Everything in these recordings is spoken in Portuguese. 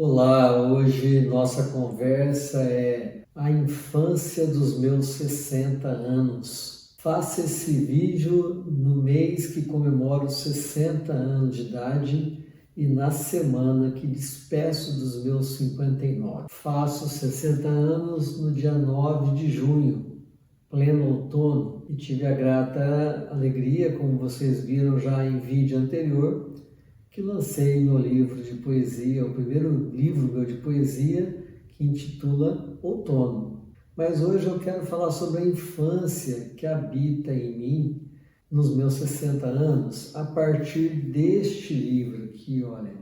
Olá, hoje nossa conversa é a infância dos meus 60 anos. Faço esse vídeo no mês que comemoro 60 anos de idade e na semana que despeço dos meus 59. Faço 60 anos no dia 9 de junho, pleno outono, e tive a grata alegria, como vocês viram já em vídeo anterior, que lancei meu livro de poesia, o primeiro livro meu de poesia, que intitula Outono. Mas hoje eu quero falar sobre a infância que habita em mim nos meus 60 anos, a partir deste livro aqui, olha,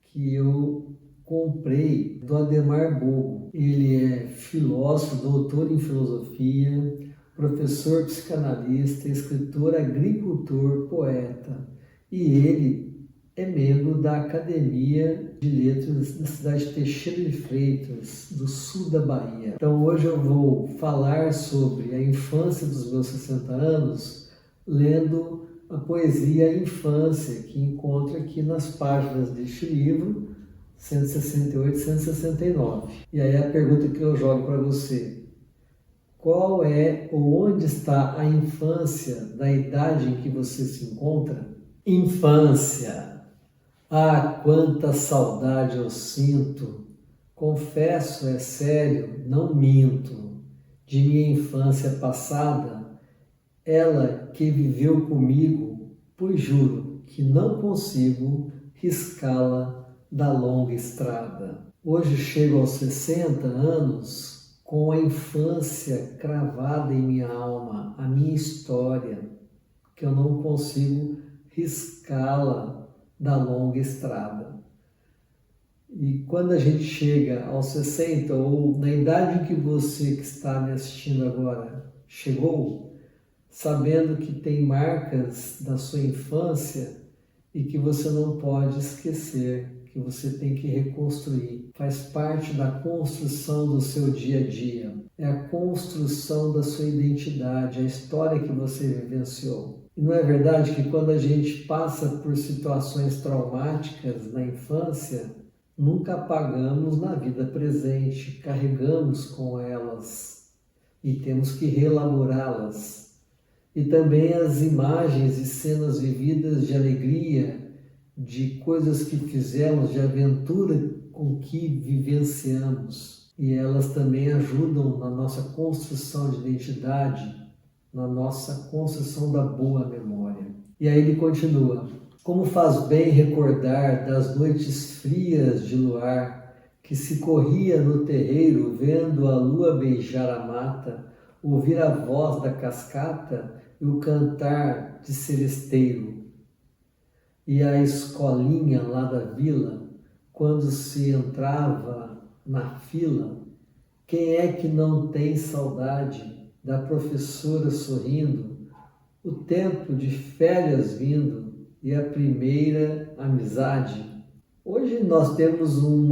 que eu comprei do Adhemar Bogo. Ele é filósofo, doutor em filosofia, professor psicanalista, escritor, agricultor, poeta, e ele é membro da Academia de Letras da cidade de Teixeira de Freitas, do sul da Bahia. Então hoje eu vou falar sobre a infância dos meus 60 anos, lendo a poesia Infância, que encontra aqui nas páginas deste livro, 168 e 169. E aí a pergunta que eu jogo para você: qual é ou onde está a infância da idade em que você se encontra? Infância. Ah, quanta saudade eu sinto, confesso, é sério, não minto, de minha infância passada, ela que viveu comigo, pois juro que não consigo riscá-la da longa estrada. Hoje chego aos 60 anos com a infância cravada em minha alma, a minha história, que eu não consigo riscá-la da longa estrada. E quando a gente chega aos 60, ou na idade em que você que está me assistindo agora chegou, sabendo que tem marcas da sua infância e que você não pode esquecer, que você tem que reconstruir. Faz parte da construção do seu dia a dia. É a construção da sua identidade, a história que você vivenciou. E não é verdade que quando a gente passa por situações traumáticas na infância, nunca apagamos na vida presente, carregamos com elas e temos que reelaborá-las. E também as imagens e cenas vividas de alegria, de coisas que fizemos, de aventura com que vivenciamos. E elas também ajudam na nossa construção de identidade, na nossa construção da boa memória. E aí ele continua: como faz bem recordar das noites frias de luar, que se corria no terreiro vendo a lua beijar a mata, ouvir a voz da cascata e o cantar de seresteiro. E a escolinha lá da vila, quando se entrava na fila, quem é que não tem saudade da professora sorrindo, o tempo de férias vindo e a primeira amizade? Hoje nós temos um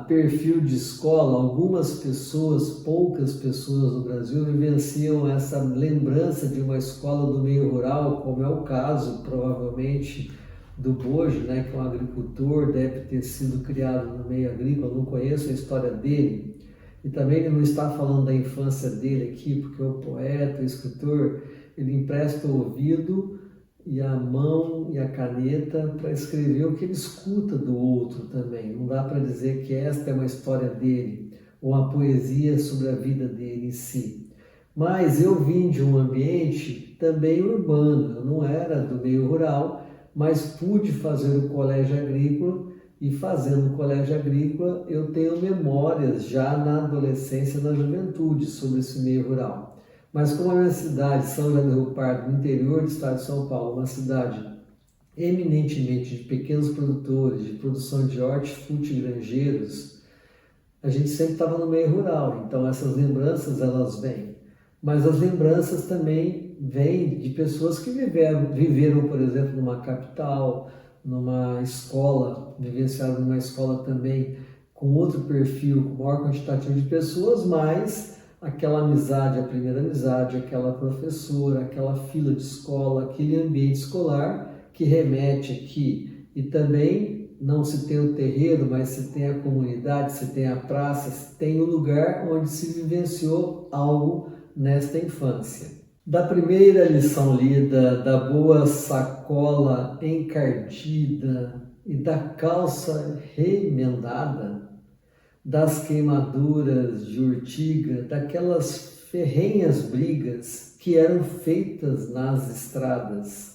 perfil de escola, algumas pessoas, poucas pessoas no Brasil vivenciam essa lembrança de uma escola do meio rural, como é o caso, provavelmente, do Bojo, né, que é um agricultor, deve ter sido criado no meio agrícola, não conheço a história dele. E também ele não está falando da infância dele aqui, porque o poeta, o escritor, ele empresta o ouvido e a mão e a caneta para escrever o que ele escuta do outro também. Não dá para dizer que esta é uma história dele, ou uma poesia sobre a vida dele em si. Mas eu vim de um ambiente também urbano, eu não era do meio rural, mas pude fazer o colégio agrícola, e fazendo o colégio agrícola eu tenho memórias já na adolescência e na juventude sobre esse meio rural. Mas como a minha cidade, São José do Rio Pardo, no interior do estado de São Paulo, uma cidade eminentemente de pequenos produtores, de produção de hortifruti e granjeiros, a gente sempre estava no meio rural, então essas lembranças elas vêm. Mas as lembranças também vêm de pessoas que viveram, por exemplo, numa capital, numa escola, vivenciaram numa escola também com outro perfil, com maior quantitativo de pessoas, mas aquela amizade, a primeira amizade, aquela professora, aquela fila de escola, aquele ambiente escolar que remete aqui. E também não se tem o terreiro, mas se tem a comunidade, se tem a praça, se tem o lugar onde se vivenciou algo nesta infância. Da primeira lição lida, da boa sacola encardida e da calça remendada, das queimaduras de urtiga, daquelas ferrenhas brigas que eram feitas nas estradas.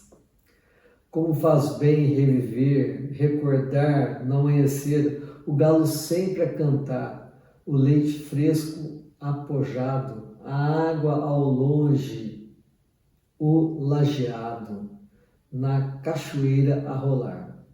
Como faz bem reviver, recordar, no amanhecer, o galo sempre a cantar, o leite fresco apojado, a água ao longe, o lajeado, na cachoeira a rolar.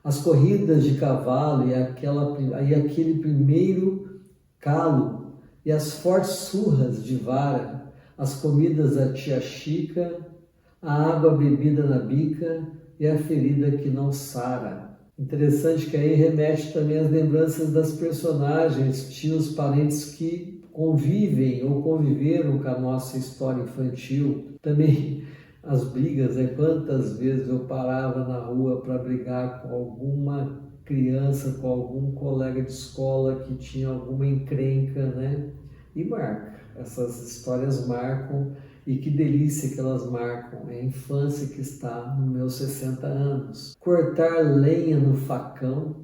As corridas de cavalo e aquele primeiro calo e as fortes surras de vara, as comidas da tia Chica, a água bebida na bica e a ferida que não sara. Interessante que aí remete também às lembranças das personagens, tios, parentes que convivem ou conviveram com a nossa história infantil. Também as brigas, né? Quantas vezes eu parava na rua para brigar com alguma criança, com algum colega de escola que tinha alguma encrenca, né? E marca. Essas histórias marcam, e que delícia que elas marcam. É a infância que está nos meus 60 anos. Cortar lenha no facão,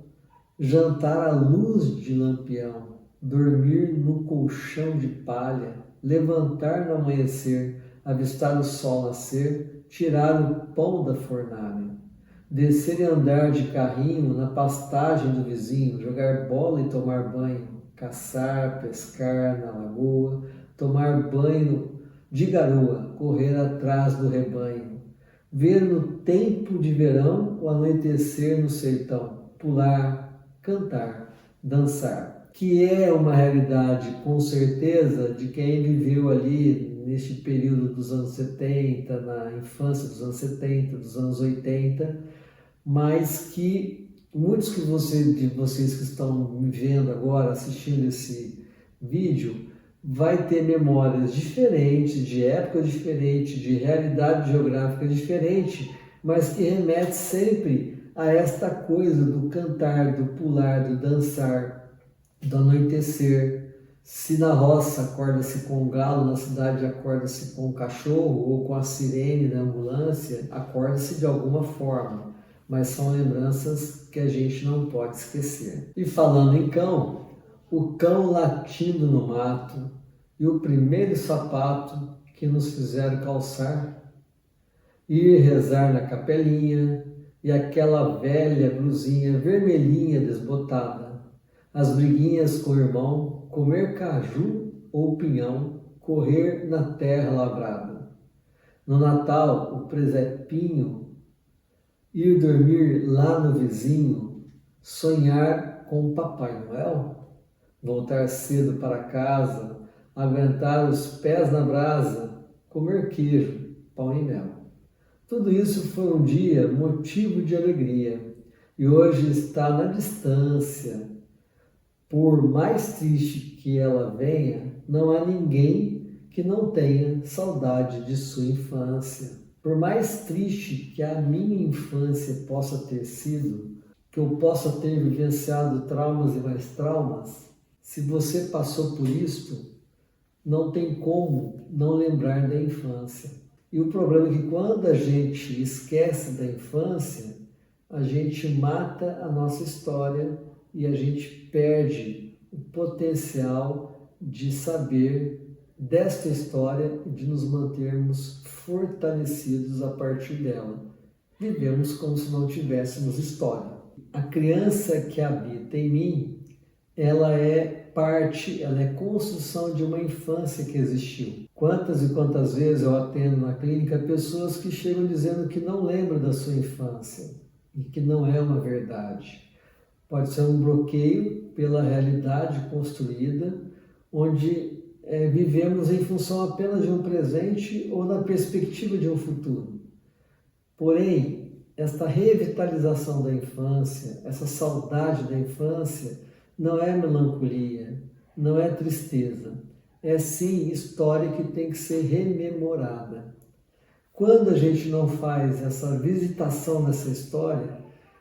jantar à luz de lampião, dormir no colchão de palha, levantar no amanhecer, avistar o sol nascer, tirar o pão da fornalha, descer e andar de carrinho na pastagem do vizinho, jogar bola e tomar banho, caçar, pescar na lagoa, tomar banho de garoa, correr atrás do rebanho, ver no tempo de verão o anoitecer no sertão, pular, cantar, dançar, que é uma realidade com certeza de quem viveu ali neste período dos anos 70, na infância dos anos 70, dos anos 80, mas que muitos de vocês que estão me vendo agora, assistindo esse vídeo, vai ter memórias diferentes, de época diferente, de realidade geográfica diferente, mas que remete sempre a esta coisa do cantar, do pular, do dançar, do anoitecer. Se na roça acorda-se com o galo, na cidade acorda-se com o cachorro ou com a sirene da ambulância, acorda-se de alguma forma, mas são lembranças que a gente não pode esquecer. E falando em cão, o cão latindo no mato e o primeiro sapato que nos fizeram calçar, ir rezar na capelinha e aquela velha blusinha vermelhinha desbotada, as briguinhas com o irmão, comer caju ou pinhão, correr na terra lavrada. No Natal, o presepinho, ir dormir lá no vizinho, sonhar com o Papai Noel, voltar cedo para casa, aguentar os pés na brasa, comer queijo, pão e mel. Tudo isso foi um dia motivo de alegria e hoje está na distância. Por mais triste que ela venha, não há ninguém que não tenha saudade de sua infância. Por mais triste que a minha infância possa ter sido, que eu possa ter vivenciado traumas e mais traumas, se você passou por isto, não tem como não lembrar da infância. E o problema é que quando a gente esquece da infância, a gente mata a nossa história e a gente perde o potencial de saber desta história e de nos mantermos fortalecidos a partir dela. Vivemos como se não tivéssemos história. A criança que habita em mim, ela é parte, ela é construção de uma infância que existiu. Quantas e quantas vezes eu atendo na clínica pessoas que chegam dizendo que não lembram da sua infância e que não é uma verdade. Pode ser um bloqueio pela realidade construída, onde vivemos em função apenas de um presente ou na perspectiva de um futuro. Porém, esta revitalização da infância, essa saudade da infância, não é melancolia, não é tristeza, é sim história que tem que ser rememorada. Quando a gente não faz essa visitação nessa história,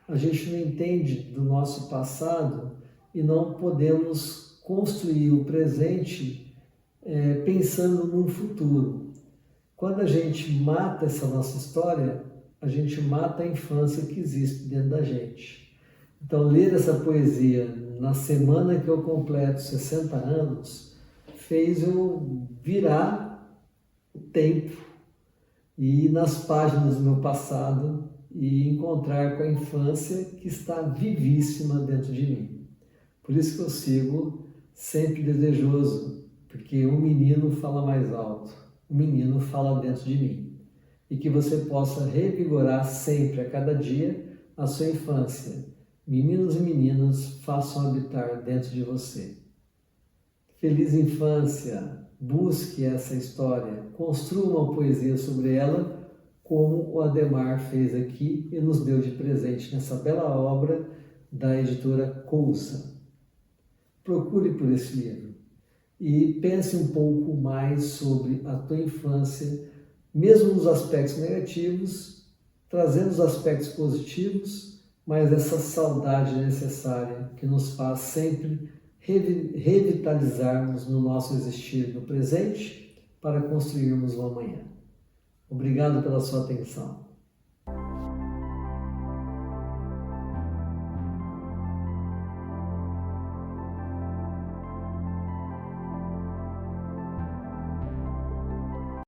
a gente não entende do nosso passado e não podemos construir o presente pensando num futuro. Quando a gente mata essa nossa história, a gente mata a infância que existe dentro da gente. Então, ler essa poesia na semana que eu completo 60 anos fez eu virar o tempo e ir nas páginas do meu passado e encontrar com a infância que está vivíssima dentro de mim. Por isso que eu sigo sempre desejoso, porque um menino fala mais alto, o menino fala dentro de mim. E que você possa revigorar sempre, a cada dia, a sua infância. Meninos e meninas façam habitar dentro de você. Feliz infância! Busque essa história, construa uma poesia sobre ela, como o Adhemar fez aqui e nos deu de presente nessa bela obra da editora Coulson. Procure por esse livro e pense um pouco mais sobre a tua infância, mesmo nos aspectos negativos, trazendo os aspectos positivos, mas essa saudade necessária que nos faz sempre revitalizarmos no nosso existir no presente para construirmos o amanhã. Obrigado pela sua atenção.